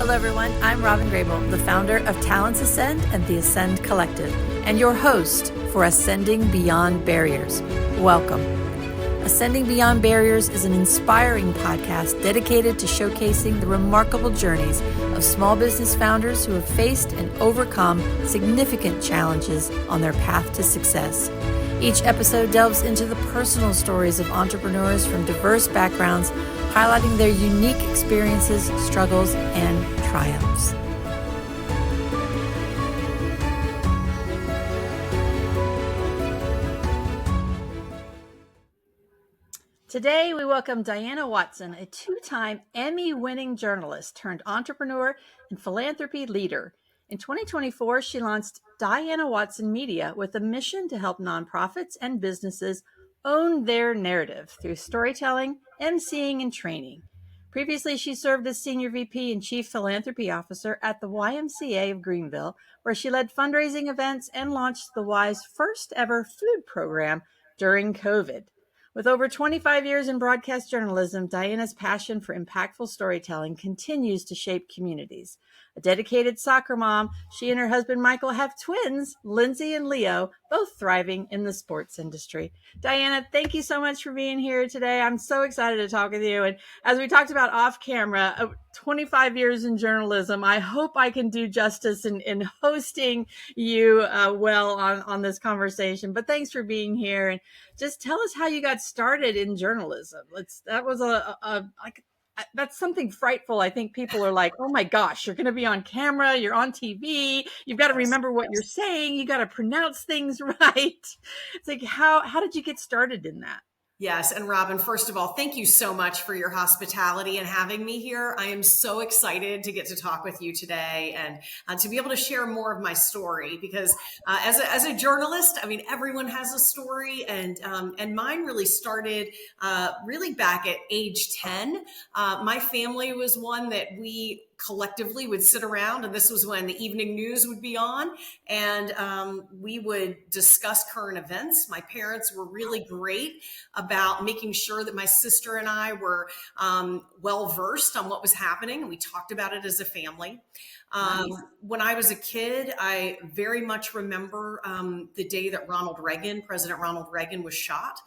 Hello, everyone. I'm Robyn Grable, the founder of Talents Ascend and the Ascend Collective, and your host for Ascending Beyond Barriers. Welcome. Ascending Beyond Barriers is an inspiring podcast dedicated to showcasing the remarkable journeys of small business founders who have faced and overcome significant challenges on their path to success. Each episode delves into the personal stories of entrepreneurs from diverse backgrounds, highlighting their unique experiences, struggles, and triumphs. Today, we welcome Diana Watson, a two-time Emmy-winning journalist turned entrepreneur and philanthropy leader. In 2024, she launched Diana Watson Media with a mission to help nonprofits and businesses own their narrative through storytelling, emceeing, and training. Previously, she served as Senior VP and Chief Philanthropy Officer at the YMCA of Greenville, where she led fundraising events and launched the Y's first ever food program during COVID. With over 25 years in broadcast journalism, Diana's passion for impactful storytelling continues to shape communities. A dedicated soccer mom, she and her husband Michael have twins, Lindsay and Leo, both thriving in the sports industry. Diana, thank you so much for being here today. I'm so excited to talk with you. And as we talked about off camera, 25 years in journalism, I hope I can do justice in hosting you well on this conversation. But thanks for being here. And just tell us how you got started in journalism. That's something frightful. I think people are like, oh my gosh, you're going to be on camera, you're on TV, you've got to remember what you're saying, you got to pronounce things right. It's like, how did you get started in that? Yes. And Robyn, first of all, thank you so much for your hospitality and having me here. I am so excited to get to talk with you today and to be able to share more of my story because as a journalist, I mean, everyone has a story and mine really started really back at age 10. My family was one that we collectively would sit around, and this was when the evening news would be on, and we would discuss current events. My parents were really great about making sure that my sister and I were well versed on what was happening. We talked about it as a family. Nice. When I was a kid, I very much remember the day that President Ronald Reagan was shot.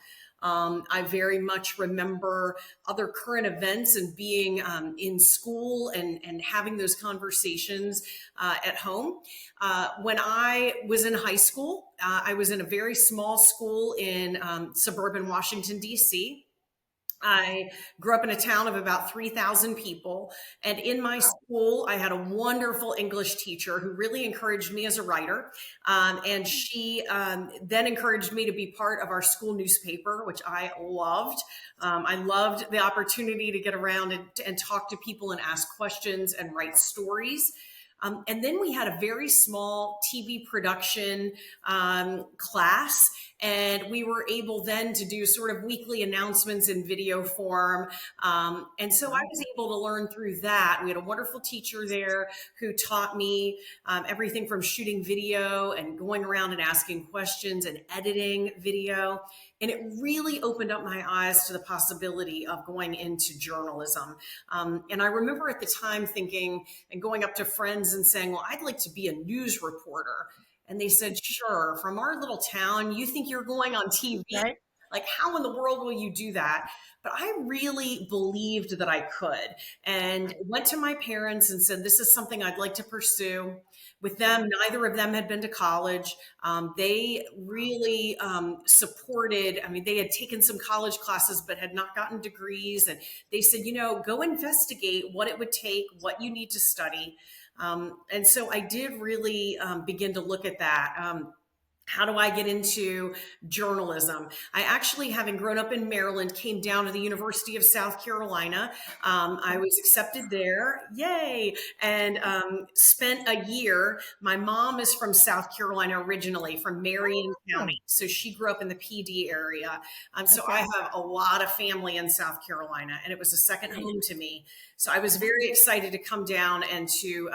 I very much remember other current events and being in school and having those conversations at home. When I was in high school, I was in a very small school in suburban Washington, D.C. I grew up in a town of about 3,000 people. And in my school, I had a wonderful English teacher who really encouraged me as a writer. And she then encouraged me to be part of our school newspaper, which I loved. I loved the opportunity to get around and talk to people and ask questions and write stories. And then we had a very small TV production class, and we were able then to do sort of weekly announcements in video form. And so I was able to learn through that. We had a wonderful teacher there who taught me everything from shooting video and going around and asking questions and editing video. And it really opened up my eyes to the possibility of going into journalism. And I remember at the time thinking and going up to friends and saying, well, I'd like to be a news reporter. And they said, sure, from our little town, you think you're going on TV? Right? Like, how in the world will you do that? But I really believed that I could and went to my parents and said, this is something I'd like to pursue. With them, neither of them had been to college. They really supported, I mean, they had taken some college classes, but had not gotten degrees. And they said, go investigate what it would take, what you need to study. And so I did really begin to look at that. How do I get into journalism? I actually, having grown up in Maryland, came down to the University of South Carolina. I was accepted there, yay, and spent a year. My mom is from South Carolina originally, from Marion County. So she grew up in the PD area. So I have a lot of family in South Carolina, and it was a second home to me. So I was very excited to come down and to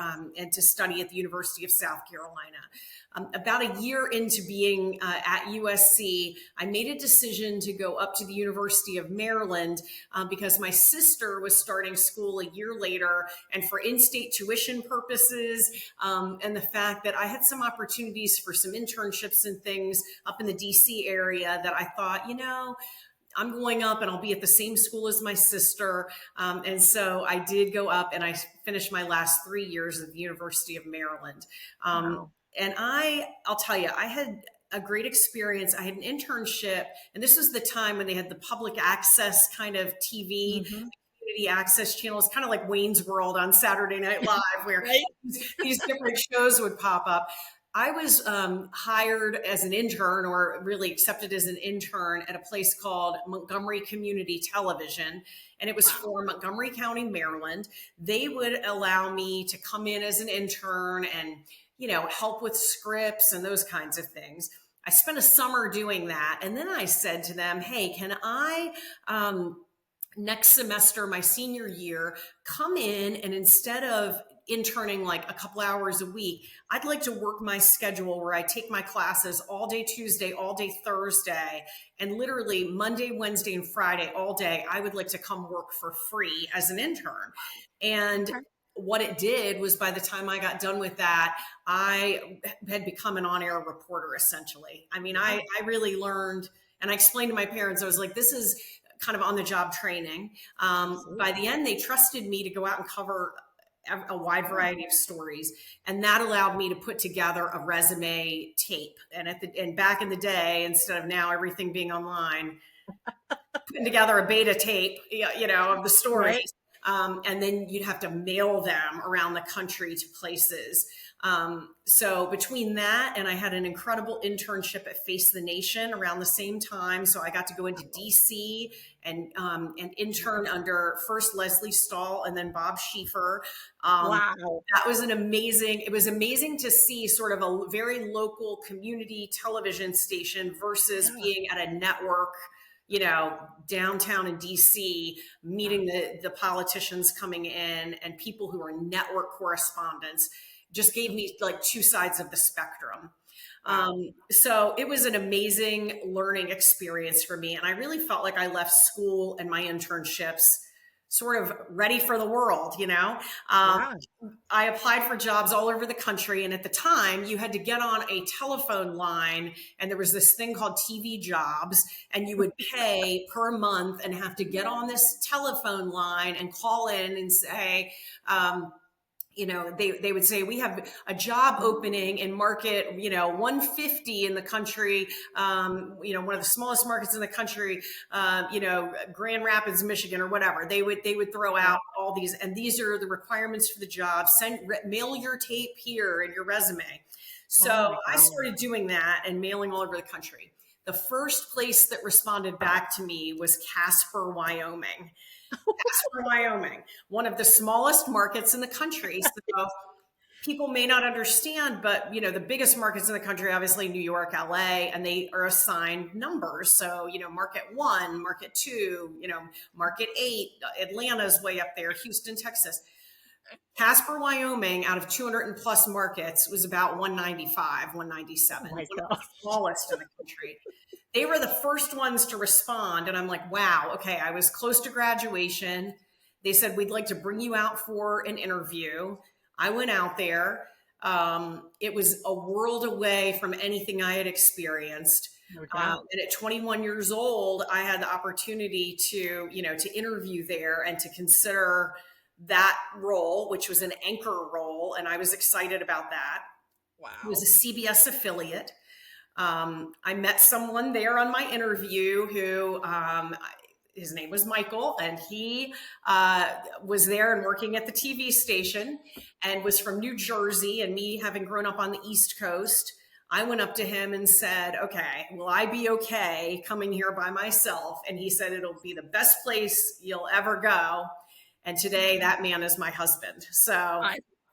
study at the University of South Carolina. About a year into to being at USC, I made a decision to go up to the University of Maryland because my sister was starting school a year later, and for in-state tuition purposes, and the fact that I had some opportunities for some internships and things up in the DC area that I thought, I'm going up and I'll be at the same school as my sister. And so I did go up and I finished my last 3 years at the University of Maryland. Wow. And I'll tell you, I had a great experience. I had an internship, and this was the time when they had the public access kind of TV, Mm-hmm. community access channels, kind of like Wayne's World on Saturday Night Live, where Right. these different shows would pop up. I was hired as an intern, or really accepted as an intern, at a place called Montgomery Community Television, and it was for Montgomery County, Maryland. They would allow me to come in as an intern and, help with scripts and those kinds of things. I spent a summer doing that, and then I said to them, "Hey, can I?" Next semester, my senior year, come in, and instead of interning like a couple hours a week, I'd like to work my schedule where I take my classes all day Tuesday, all day Thursday, and literally Monday, Wednesday, and Friday all day. I would like to come work for free as an intern. And what it did was, by the time I got done with that, I had become an on-air reporter, essentially. I mean, I really learned, and I explained to my parents, I was like, this is kind of on-the-job training. By the end, they trusted me to go out and cover a wide variety of stories, and that allowed me to put together a resume tape. And back in the day, instead of now everything being online, putting together a beta tape, of the stories. Right. And then you'd have to mail them around the country to places. So between that, and I had an incredible internship at Face the Nation around the same time. So I got to go into DC and intern under first Leslie Stahl and then Bob Schieffer. Wow. That was it was amazing to see sort of a very local community television station versus being at a network, downtown in DC, meeting the politicians coming in and people who are network correspondents. Just gave me like two sides of the spectrum. So it was an amazing learning experience for me. And I really felt like I left school and my internships sort of ready for the world, I applied for jobs all over the country. And at the time, you had to get on a telephone line, and there was this thing called TV Jobs, and you would pay per month and have to get on this telephone line and call in and say, they would say, we have a job opening in market, 150 in the country, one of the smallest markets in the country, Grand Rapids, Michigan, or whatever. They would throw out all these, and these are the requirements for the job. Mail your tape here and your resume. So I started doing that and mailing all over the country. The first place that responded back to me was Casper, Wyoming. Casper, Wyoming, one of the smallest markets in the country. So people may not understand, but the biggest markets in the country, obviously New York, LA, and they are assigned numbers. So, market 1, market 2, market 8, Atlanta's way up there, Houston, Texas. Casper, Wyoming, out of 200 and plus markets, was about 195, 197, one of the smallest in the country. They were the first ones to respond. And I'm like, wow, okay, I was close to graduation. They said, we'd like to bring you out for an interview. I went out there. It was a world away from anything I had experienced. And at 21 years old, I had the opportunity to interview there and to consider that role, which was an anchor role. And I was excited about that. Wow. It was a CBS affiliate. I met someone there on my interview who, his name was Michael, and he was there and working at the TV station and was from New Jersey. And me having grown up on the East Coast, I went up to him and said, okay, will I be okay coming here by myself? And he said, it'll be the best place you'll ever go. And today that man is my husband. So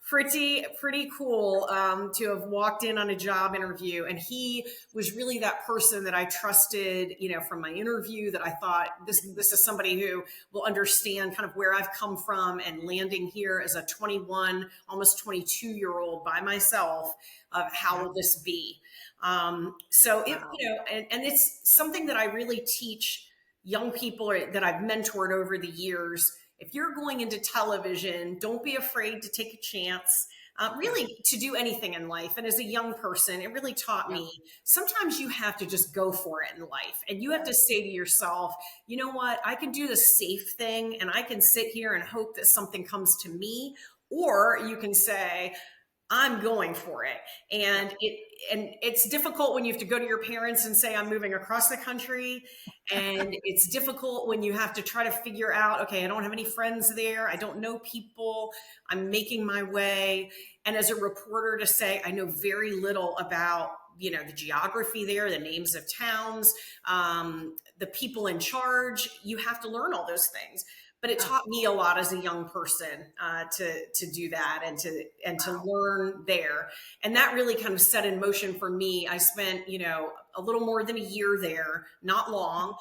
pretty cool to have walked in on a job interview, and he was really that person that I trusted, from my interview, that I thought this is somebody who will understand kind of where I've come from, and landing here as a 21, almost 22-year-old by myself, of how Yeah. will this be? So it, Wow. and it's something that I really teach young people, or that I've mentored over the years. If you're going into television, don't be afraid to take a chance, Yeah. really, to do anything in life. And as a young person, it really taught Yeah. me sometimes you have to just go for it in life. And you have to say to yourself, you know what, I can do the safe thing and I can sit here and hope that something comes to me. Or you can say, I'm going for it. Yeah. And it's difficult when you have to go to your parents and say, I'm moving across the country. And it's difficult when you have to try to figure out, okay, I don't have any friends there. I don't know people. I'm making my way. And as a reporter, to say, I know very little about, the geography there, the names of towns, the people in charge. You have to learn all those things. But it Yeah. taught me a lot as a young person, to do that, and to Wow. learn there. And that really kind of set in motion for me. I spent, a little more than a year there, not long.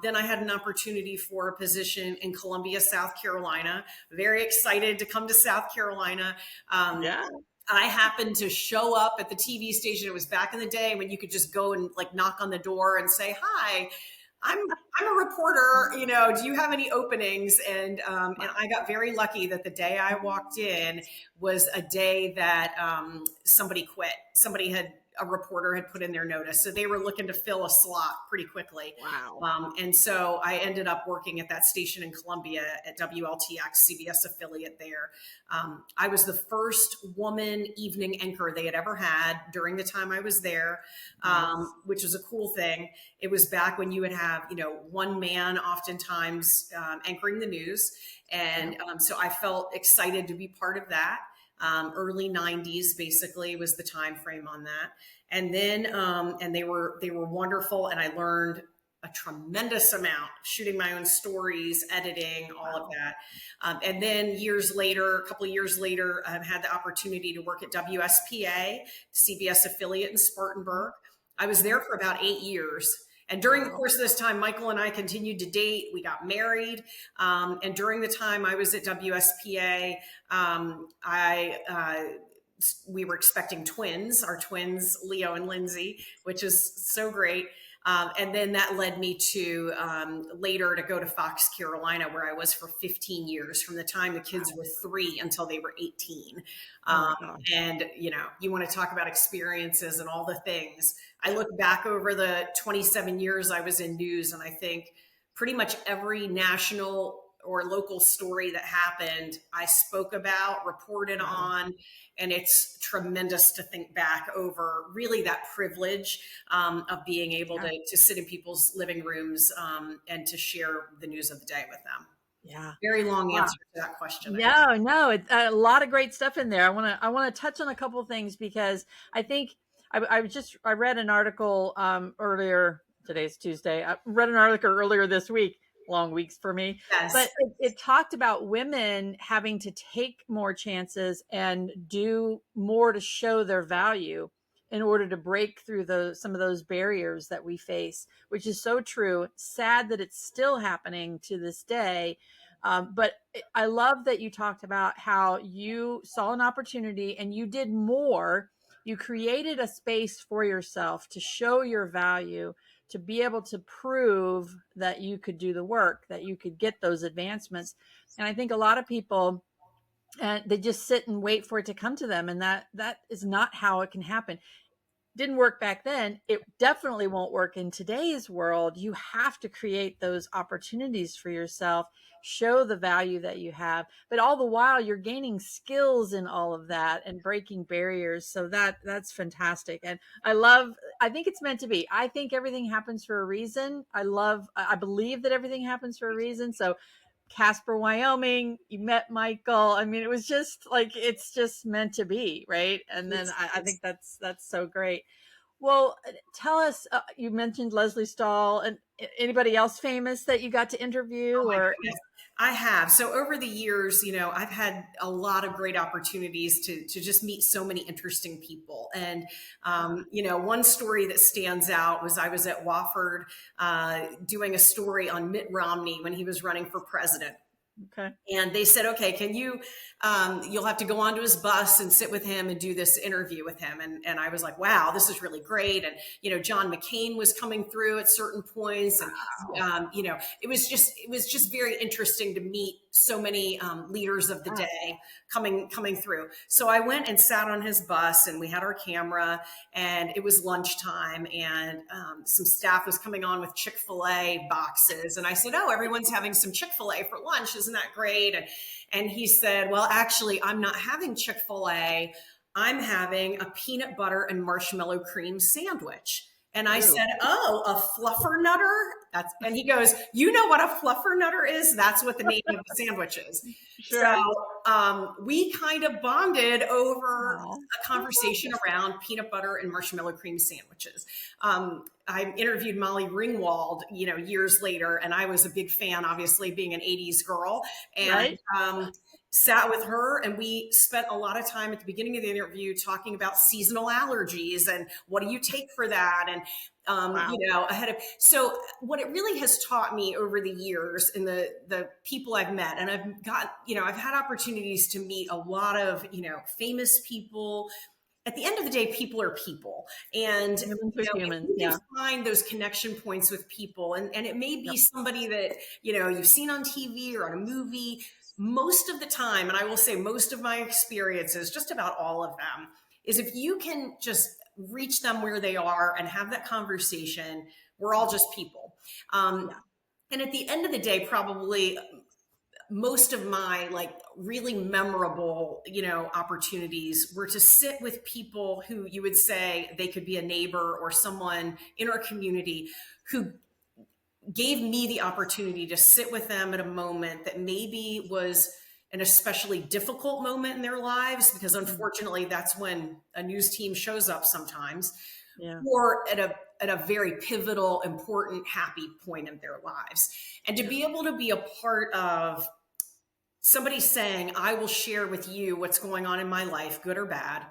Then I had an opportunity for a position in Columbia, South Carolina. Very excited to come to South Carolina. Yeah. I happened to show up at the TV station. It was back in the day when you could just go and like knock on the door and say, "Hi, I'm a reporter. Do you have any openings?" And Wow. I got very lucky that the day I walked in was a day that somebody quit. A reporter had put in their notice, so they were looking to fill a slot pretty quickly. Wow. And so I ended up working at that station in Columbia at WLTX, CBS affiliate there. I was the first woman evening anchor they had ever had during the time I was there, Nice. which was a cool thing. It was back when you would have, one man oftentimes anchoring the news. And Yep. so I felt excited to be part of that. Early 90s basically was the time frame on that. And then and they were wonderful, and I learned a tremendous amount, shooting my own stories, editing, all of Wow. that. And then a couple of years later, I had the opportunity to work at WSPA, CBS affiliate in Spartanburg. I was there for about 8 years. And during the Wow. course of this time, Michael and I continued to date. We got married. And during the time I was at WSPA, we were expecting twins, our twins, Leo and Lindsay, which is so great. And then that led me to later to go to Fox, Carolina, where I was for 15 years, from the time the kids were 3 until they were 18. Oh Um, my gosh. and, you want to talk about experiences and all the things. I look back over the 27 years I was in news, and I think pretty much every national or local story that happened, I spoke about, reported Wow. on, and it's tremendous to think back over really that privilege of being able Yeah. to sit in people's living rooms and to share the news of the day with them. Yeah. Very long Wow. answer to that question. No, no, it's a lot of great stuff in there. I want to touch on a couple of things because I think I read an article earlier. Today's Tuesday. I read an article earlier this week. Long weeks for me, but Yes. it talked about women having to take more chances and do more to show their value in order to break through some of those barriers that we face, which is so true. Sad that it's still happening to this day, but I love that you talked about how you saw an opportunity and you did more. You created a space for yourself to show your value, to be able to prove that you could do the work, that you could get those advancements. And I think a lot of people, and they just sit and wait for it to come to them, and that is not how it can happen. Didn't work back then, it definitely won't work in today's world. You have to create those opportunities for yourself, show the value that you have, but all the while you're gaining skills in all of that and breaking barriers. So that's fantastic. And I think it's meant to be. I think everything happens for a reason. I believe that everything happens for a reason. So Casper, Wyoming, you met Michael. I mean, it was just like it's just meant to be, right? And then I It's think that's so great. Well, tell us. You mentioned Leslie Stahl, and anybody else famous that you got to interview, Oh my or goodness. I have. So over the years, I've had a lot of great opportunities to just meet so many interesting people. And, one story that stands out was I was at Wofford doing a story on Mitt Romney when he was running for president. Okay. And they said, okay, you'll have to go onto his bus and sit with him and do this interview with him. And I was like, wow, this is really great. And, John McCain was coming through at certain points. And, Wow. it was just very interesting to meet so many leaders of the Wow. day coming through. So I went and sat on his bus and we had our camera and it was lunchtime and some staff was coming on with Chick-fil-A boxes. And I said, oh, everyone's having some Chick-fil-A for lunch. Isn't that great? And he said, well, actually, I'm not having Chick-fil-A. I'm having a peanut butter and marshmallow cream sandwich. And I Ew. said, oh, a fluffer nutter? And he goes, you know what a fluffer nutter is? That's what the name of the sandwich is. Sure. So we kind of bonded over Oh, a conversation around peanut butter and marshmallow cream sandwiches. I interviewed Molly Ringwald, years later, and I was a big fan, obviously being an 80s girl, and right. sat with her and we spent a lot of time at the beginning of the interview talking about seasonal allergies and what do you take for that, and Wow. ahead of. So what it really has taught me over the years and the people I've met, and I've had opportunities to meet a lot of, famous people. At the end of the day, people are people. And, Humans are if humans. we can Yeah. find those connection points with people, and it may be Yep. somebody that, you've seen on TV or on a movie, most of the time, and I will say most of my experiences, just about all of them, is if you can just reach them where they are and have that conversation, we're all just people. Yeah. And at the end of the day, probably most of my really memorable opportunities were to sit with people who you would say they could be a neighbor or someone in our community who gave me the opportunity to sit with them at a moment that maybe was an especially difficult moment in their lives, because unfortunately that's when a news team shows up sometimes, Yeah. or at a very pivotal, important, happy point in their lives. And to be able to be a part of somebody saying, I will share with you what's going on in my life, good or bad,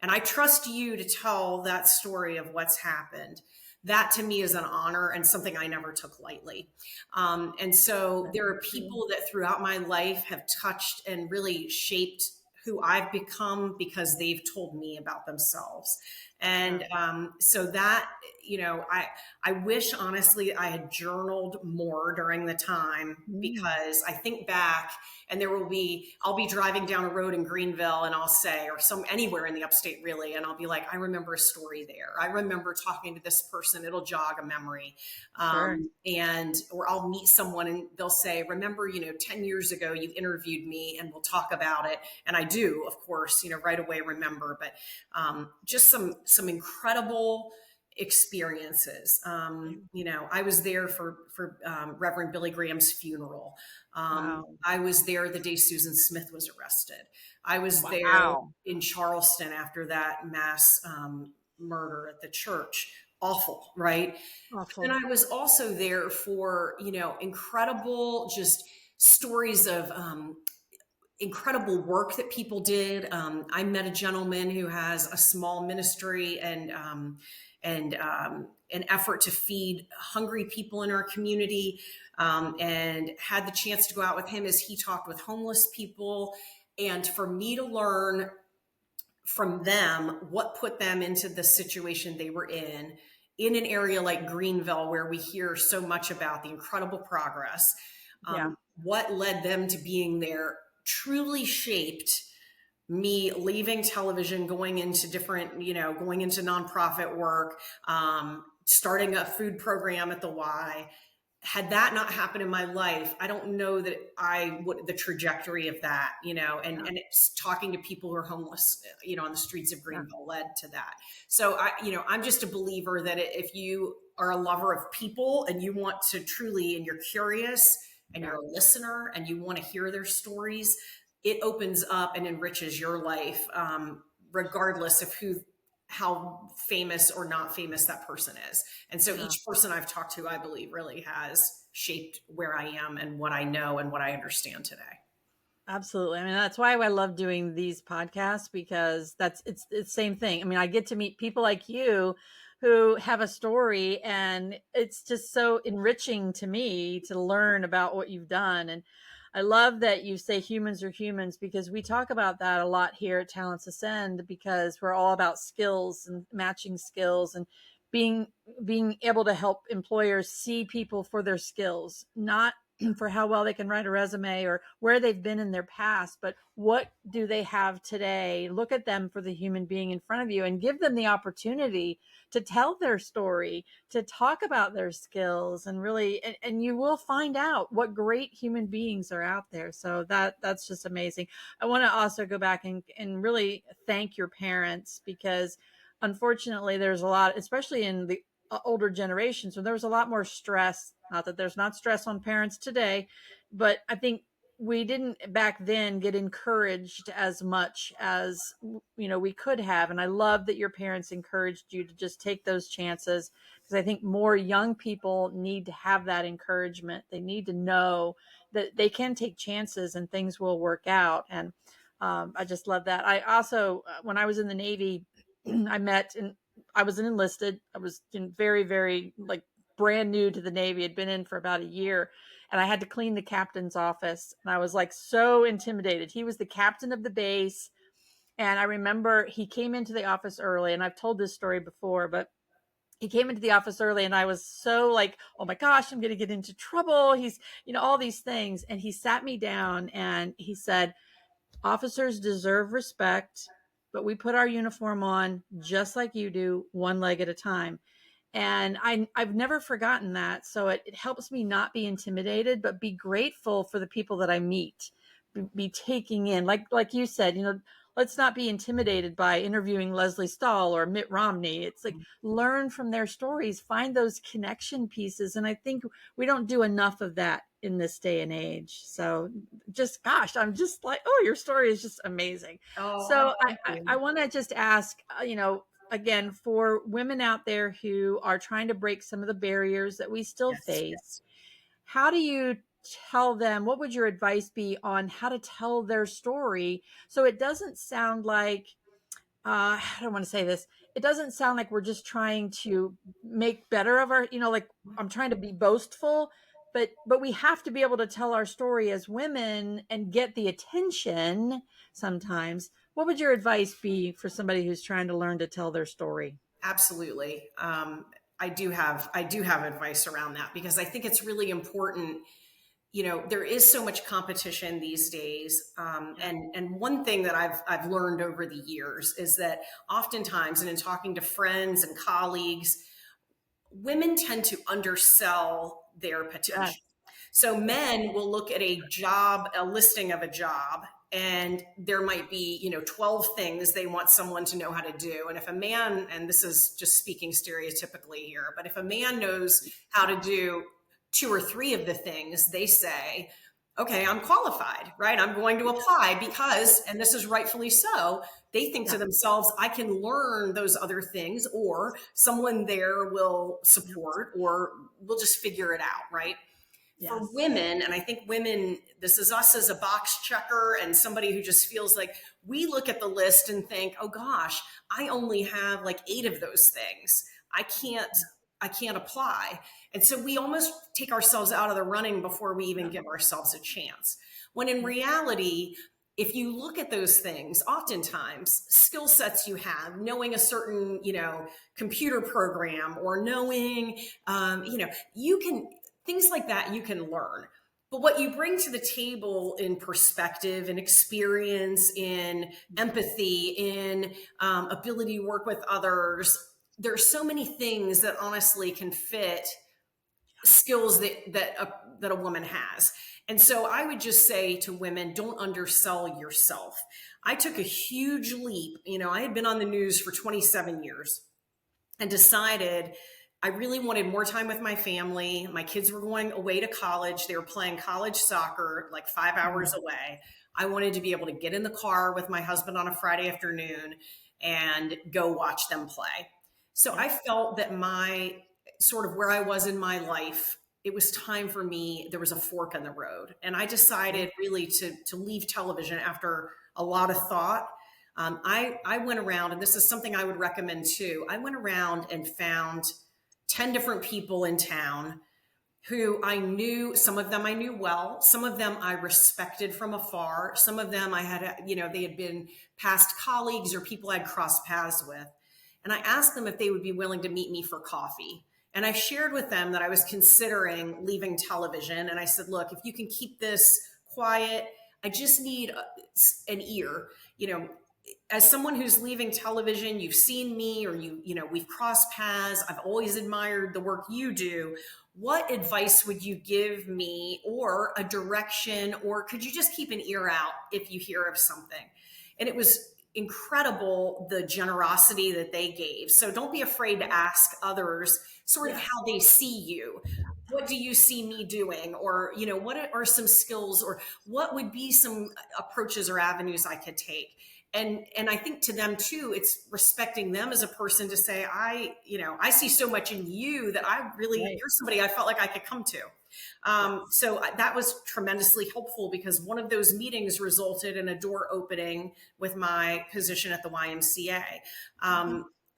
and I trust you to tell that story of what's happened. That to me is an honor and something I never took lightly. And so there are people that throughout my life have touched and really shaped who I've become because they've told me about themselves. And so that, I wish honestly I had journaled more during the time, Mm. because I think back and I'll be driving down a road in Greenville and I'll say, or anywhere in the upstate really, and I'll be like, I remember a story there. I remember talking to this person. It'll jog a memory. Sure. Or I'll meet someone and they'll say, remember, 10 years ago, you interviewed me and we'll talk about it. And I do, of course, right away remember, but just some incredible experiences. I was there for Reverend Billy Graham's funeral. Wow. I was there the day Susan Smith was arrested. I was there Wow. in Charleston after that mass murder at the church. Awful, right? And Awful. I was also there for, incredible just stories of incredible work that people did. I met a gentleman who has a small ministry and an effort to feed hungry people in our community, and had the chance to go out with him as he talked with homeless people. And for me to learn from them what put them into the situation they were in an area like Greenville, where we hear so much about the incredible progress, Yeah. what led them to being there truly shaped me leaving television, going into going into nonprofit work, starting a food program at the Y. Had that not happened in my life, I don't know that I would, the trajectory of that, and it's talking to people who are homeless, on the streets of Yeah. Greenville led to that. So I'm just a believer that if you are a lover of people and you want to truly, and you're curious and Yeah. you're a listener and you want to hear their stories, it opens up and enriches your life, regardless of who how famous or not famous that person is. And so Yeah. each person I've talked to, I believe, really has shaped where I am and what I know and what I understand today. Absolutely. I mean, that's why I love doing these podcasts, because it's the same thing. I mean, I get to meet people like you who have a story, and it's just so enriching to me to learn about what you've done. And I love that you say humans are humans, because we talk about that a lot here at Talents Ascend, because we're all about skills and matching skills and being being able to help employers see people for their skills, not for how well they can write a resume or where they've been in their past, but what do they have today? Look at them for the human being in front of you and give them the opportunity to tell their story, to talk about their skills, and really, and you will find out what great human beings are out there. So that's just amazing. I want to also go back and really thank your parents, because unfortunately there's a lot, especially in the older generations, where there was a lot more stress. Not that there's not stress on parents today, but I think we didn't back then get encouraged as much as we could have. And I love that your parents encouraged you to just take those chances, because I think more young people need to have that encouragement. They need to know that they can take chances and things will work out. And I just love that. I also, when I was in the Navy, I met and I was an enlisted. I was in very, very like brand new to the Navy. Had been in for about a year, and I had to clean the captain's office. And I was like so intimidated. He was the captain of the base. And I remember he came into the office early, and I've told this story before, but he came into the office early, and I was so like, oh my gosh, I'm going to get into trouble. He's, all these things. And he sat me down and he said, officers deserve respect, but we put our uniform on just like you do, one leg at a time. And I've never forgotten that. So it helps me not be intimidated, but be grateful for the people that I meet, be taking in, like you said, let's not be intimidated by interviewing Leslie Stahl or Mitt Romney. It's like, learn from their stories, find those connection pieces. And I think we don't do enough of that in this day and age. So just, gosh, I'm just like, oh, your story is just amazing. Oh, So thank I you. want to just ask, again, for women out there who are trying to break some of the barriers that we still Yes. face, how do you tell them, what would your advice be on how to tell their story so it doesn't sound like, I don't want to say this, it doesn't sound like we're just trying to make better of our, like I'm trying to be boastful, but we have to be able to tell our story as women and get the attention sometimes. What would your advice be for somebody who's trying to learn to tell their story? Absolutely. I do have advice around that because I think it's really important. There is so much competition these days, Yeah. and one thing that I've learned over the years is that oftentimes, and in talking to friends and colleagues, women tend to undersell their Yes. potential. So men will look at a listing of a job, and there might be, 12 things they want someone to know how to do. And if a man, and this is just speaking stereotypically here, but if a man knows how to do two or three of the things, they say, okay, I'm qualified, right? I'm going to apply because, and this is rightfully so, they think to Yeah. themselves, I can learn those other things, or someone there will support, or we'll just figure it out, right? For Yes. women, and I think women, this is us as a box checker and somebody who just feels like we look at the list and think, oh gosh, I only have like 8 of those things. I can't apply. And so we almost take ourselves out of the running before we even Yeah. give ourselves a chance. When in Yeah. reality, if you look at those things, oftentimes skill sets you have, knowing a certain, computer program, or knowing, you can, things like that you can learn. But what you bring to the table in perspective and experience, in empathy, in ability to work with others, there's so many things that honestly can fit skills that a woman has. And so I would just say to women, don't undersell yourself. I took a huge leap. I had been on the news for 27 years and decided I really wanted more time with my family. My kids were going away to college. They were playing college soccer like 5 hours Mhm. away. I wanted to be able to get in the car with my husband on a Friday afternoon, and go watch them play. So I felt that my sort of where I was in my life, it was time for me. There was a fork in the road. And I decided really to leave television after a lot of thought. I went around, and this is something I would recommend too. I went around and found 10 different people in town who I knew. Some of them I knew well, some of them I respected from afar, some of them I had, they had been past colleagues or people I'd crossed paths with. And I asked them if they would be willing to meet me for coffee. And I shared with them that I was considering leaving television. And I said, look, if you can keep this quiet, I just need an ear. As someone who's leaving television, you've seen me, or we've crossed paths. I've always admired the work you do. What advice would you give me, or a direction, or could you just keep an ear out if you hear of something? And it was incredible, the generosity that they gave. So don't be afraid to ask others sort of how they see you. What do you see me doing? Or, what are some skills, or what would be some approaches or avenues I could take? And I think to them too, it's respecting them as a person to say, I see so much in you that you're somebody I felt like I could come to. So that was tremendously helpful, because one of those meetings resulted in a door opening with my position at the YMCA.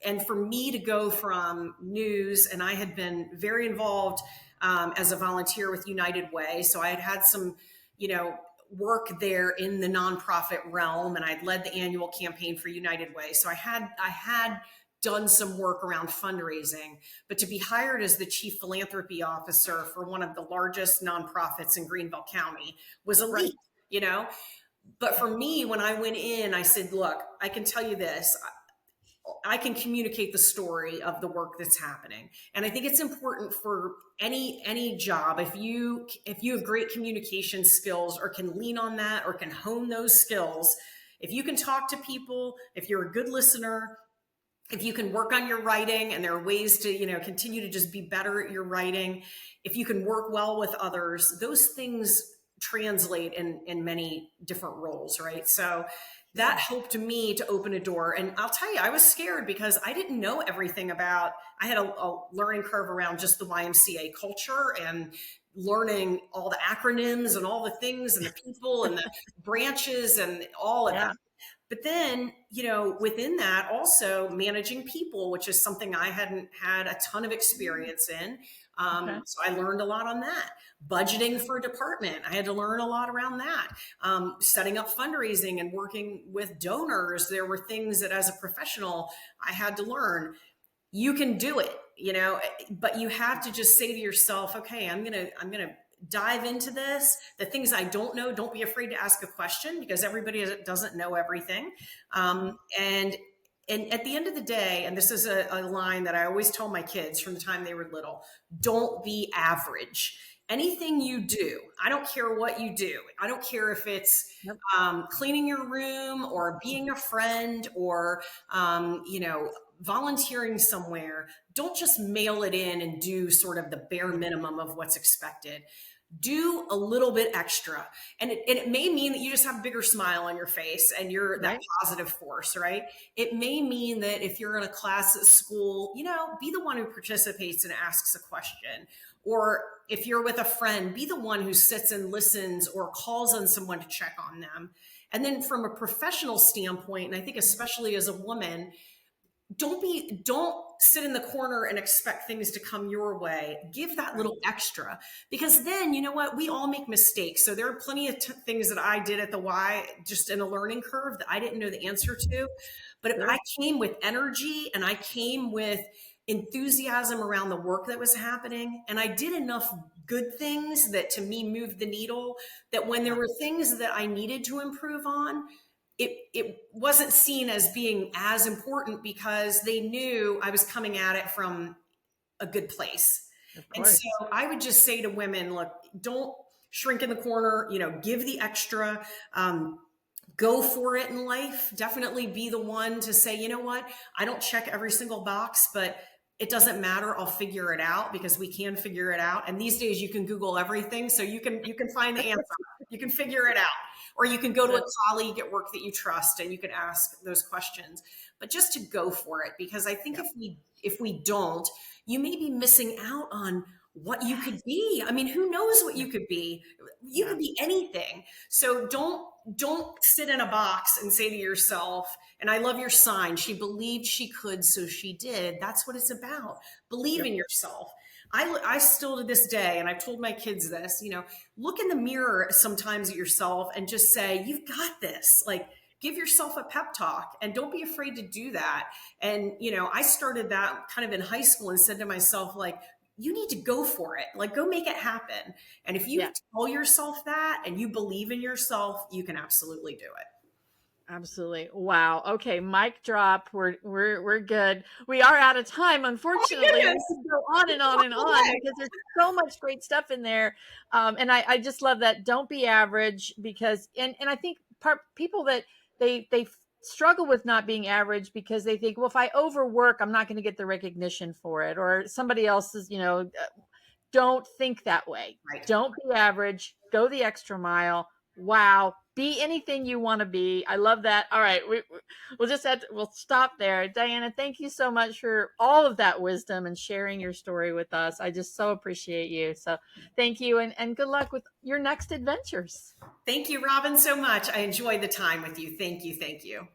And for me to go from news, and I had been very involved as a volunteer with United Way. So I had some, work there in the nonprofit realm, and I'd led the annual campaign for United Way. So I had done some work around fundraising, but to be hired as the chief philanthropy officer for one of the largest nonprofits in Greenville County was a leap, But for me, when I went in, I said, look, I can tell you this. I can communicate the story of the work that's happening. And I think it's important for any job, if you have great communication skills, or can lean on that, or can hone those skills, if you can talk to people, if you're a good listener, if you can work on your writing, and there are ways to, continue to just be better at your writing, if you can work well with others, those things translate in many different roles, right? So that helped me to open a door. And I'll tell you, I was scared because I didn't know everything about, I had a learning curve around just the YMCA culture, and learning all the acronyms and all the things and the people and the branches and all of that. But then, within that, also managing people, which is something I hadn't had a ton of experience in. So I learned a lot on that. Budgeting for a department, I had to learn a lot around that. Setting up fundraising and working with donors, there were things that as a professional I had to learn. You can do it, but you have to just say to yourself, okay, I'm gonna dive into this. The things I don't know, don't be afraid to ask a question, because everybody doesn't know everything. And at the end of the day, and this is a line that I always tell my kids from the time they were little, don't be average. Anything you do, I don't care what you do. I don't care if it's cleaning your room, or being a friend, or, volunteering somewhere. Don't just mail it in and do sort of the bare minimum of what's expected. Do a little bit extra. And it may mean that you just have a bigger smile on your face, and you're that positive force, right? It may mean that if you're in a class at school, be the one who participates and asks a question. Or if you're with a friend, be the one who sits and listens, or calls on someone to check on them. And then from a professional standpoint, and I think especially as a woman, don't sit in the corner and expect things to come your way. Give that little extra, because then, you know what, we all make mistakes. So there are plenty of things that I did at the Y, just in a learning curve, that I didn't know the answer to. But if I came with energy, and I came with enthusiasm around the work that was happening, and I did enough good things that to me moved the needle, that when there were things that I needed to improve on, it wasn't seen as being as important, because they knew I was coming at it from a good place. And so I would just say to women, look, don't shrink in the corner, give the extra, go for it in life. Definitely be the one to say, you know what, I don't check every single box, but it doesn't matter. I'll figure it out, because we can figure it out. And these days you can Google everything. So you can find the answer. You can figure it out. or you can go to a Good. colleague at work that you trust and you can ask those questions. But just to go for it, because I think Yeah. if we don't, you may be missing out on what you could be. I mean, who knows what Yeah. you could be? You Yeah. could be anything. So don't sit in a box and say to yourself, and I love your sign, she believed she could, so she did. That's what it's about. Believe Yep. in yourself. I still to this day, and I've told my kids this, look in the mirror sometimes at yourself and just say, you've got this. Like, give yourself a pep talk and don't be afraid to do that. And, I started that kind of in high school and said to myself, like, you need to go for it. Like, go make it happen. And if you Yeah. tell yourself that and you believe in yourself, you can absolutely do it. Absolutely. Wow. Okay, mic drop. We're good. We are out of time, Oh my unfortunately. We goodness. could go on and on and on because there's so much great stuff in there. And I just love that. Don't be average because and I think people that they struggle with not being average because they think, well, if I overwork, I'm not going to get the recognition for it, or somebody else is, don't think that way. Right. Don't be average. Go the extra mile. Wow. Be anything you want to be. I love that. All right. We'll just we'll stop there. Diana, thank you so much for all of that wisdom and sharing your story with us. I just so appreciate you. So thank you and good luck with your next adventures. Thank you, Robyn, so much. I enjoyed the time with you. Thank you. Thank you.